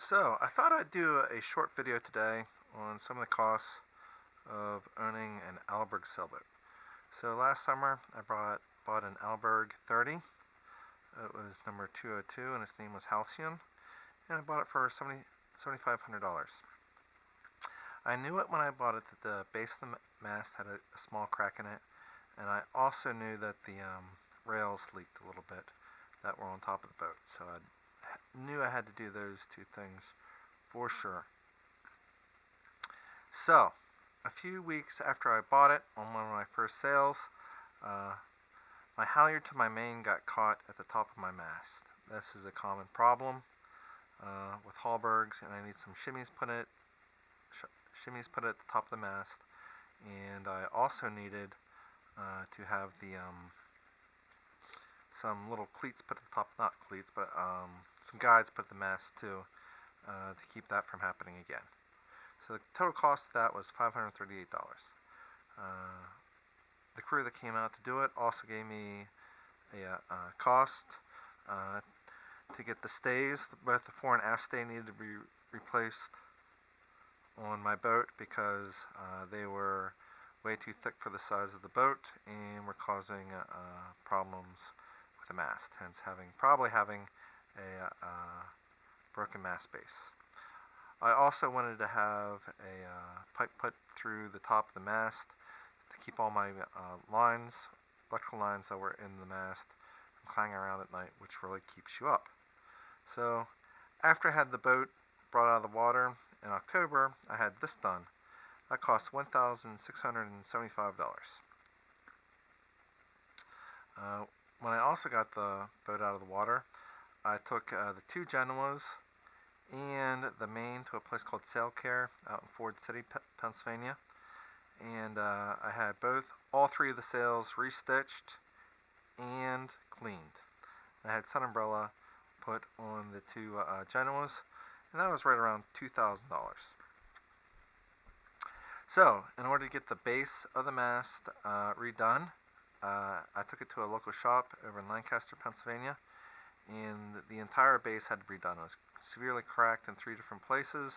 So, I thought I'd do a short video today on some of the costs of owning an Alberg sailboat. So last summer I bought an Alberg 30. It was number 202 and its name was Halcyon, and I bought it for $7,500. I knew it when I bought it that the base of the mast had a small crack in it, and I also knew that the rails leaked a little bit that were on top of the boat. So I knew I had to do those two things for sure. So, a few weeks after I bought it, on one of my first sails, my halyard to my main got caught at the top of my mast. This is a common problem with Halbergs, and I need some shimmies put at the top of the mast, and I also needed to have the some little cleats put at the top, not cleats, but some guides put at the mast too, to keep that from happening again. So the total cost of that was $538. The crew that came out to do it also gave me a cost to get the stays. Both the fore and aft stay needed to be replaced on my boat because they were way too thick for the size of the boat and were causing problems with the mast, hence probably having a broken mast base. I also wanted to have a pipe put through the top of the mast to keep all my electrical lines that were in the mast from clanging around at night, which really keeps you up. So after I had the boat brought out of the water in October, I had this done. That cost $1,675. When I also got the boat out of the water, I took the two Genoas and the main to a place called Sail Care out in Ford City, Pennsylvania. And I had all three of the sails restitched and cleaned. I had sun umbrella put on the two Genoas, and that was right around $2,000. So, in order to get the base of the mast redone, I took it to a local shop over in Lancaster, Pennsylvania, and the entire base had to be redone. It was severely cracked in 3 different places,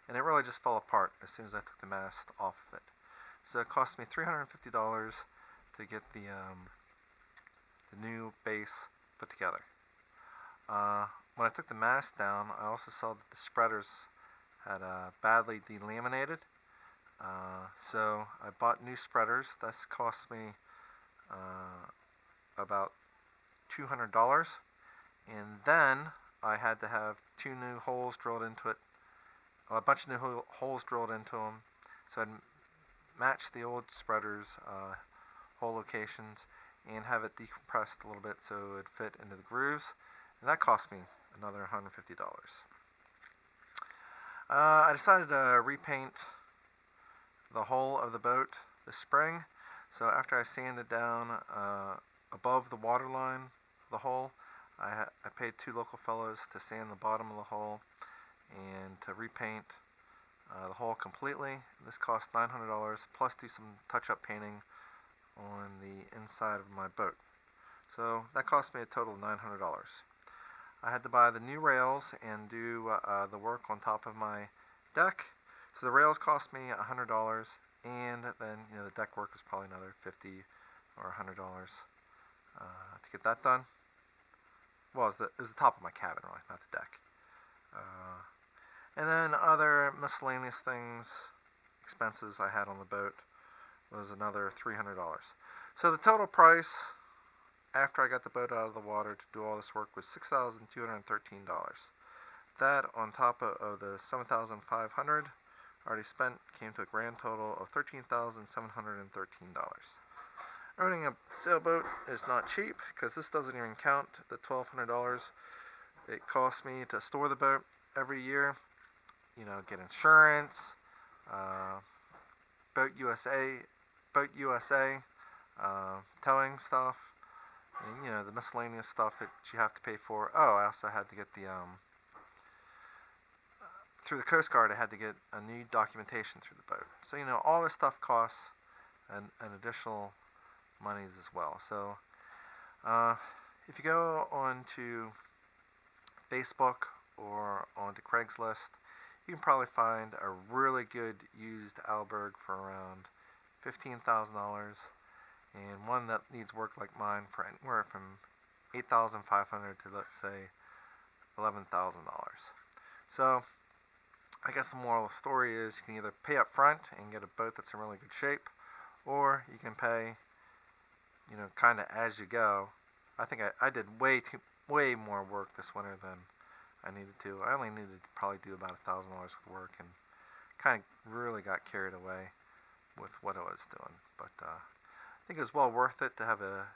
and it really just fell apart as soon as I took the mast off of it. So it cost me $350 to get the new base put together. When I took the mast down, I also saw that the spreaders had badly delaminated. So I bought new spreaders. This cost me about $200, and then I had to have 2 new holes drilled into it, a bunch of new holes drilled into them, so I'd match the old spreaders hole locations and have it decompressed a little bit so it would fit into the grooves, and that cost me another $150. I decided to repaint the hull of the boat this spring. So after I sanded down above the waterline the hull, I paid 2 local fellows to sand the bottom of the hull and to repaint the hull completely. This cost $900 plus do some touch-up painting on the inside of my boat. So that cost me a total of $900. I had to buy the new rails and do the work on top of my deck. So the rails cost me $100, and then the deck work was probably another $50 or $100 to get that done. Well, it was the top of my cabin, really, not the deck. And then other miscellaneous things, expenses I had on the boat was another $300. So the total price after I got the boat out of the water to do all this work was $6,213. That on top of the $7,500 already spent came to a grand total of $13,713. Owning a sailboat is not cheap because this doesn't even count the $1,200 it costs me to store the boat every year. Get insurance, Boat USA, towing stuff, and the miscellaneous stuff that you have to pay for. Oh, I also had to get the through the Coast Guard, I had to get a new documentation through the boat. So all this stuff costs an additional monies as well. So if you go on to Facebook or onto Craigslist, you can probably find a really good used Alberg for around $15,000, and one that needs work like mine for anywhere from $8,500 to, let's say, $11,000. So I guess the moral of the story is you can either pay up front and get a boat that's in really good shape, or you can pay, kind of as you go. I think I did way more work this winter than I needed to. I only needed to probably do about $1,000 of work, and kind of really got carried away with what I was doing. But I think it was well worth it to have a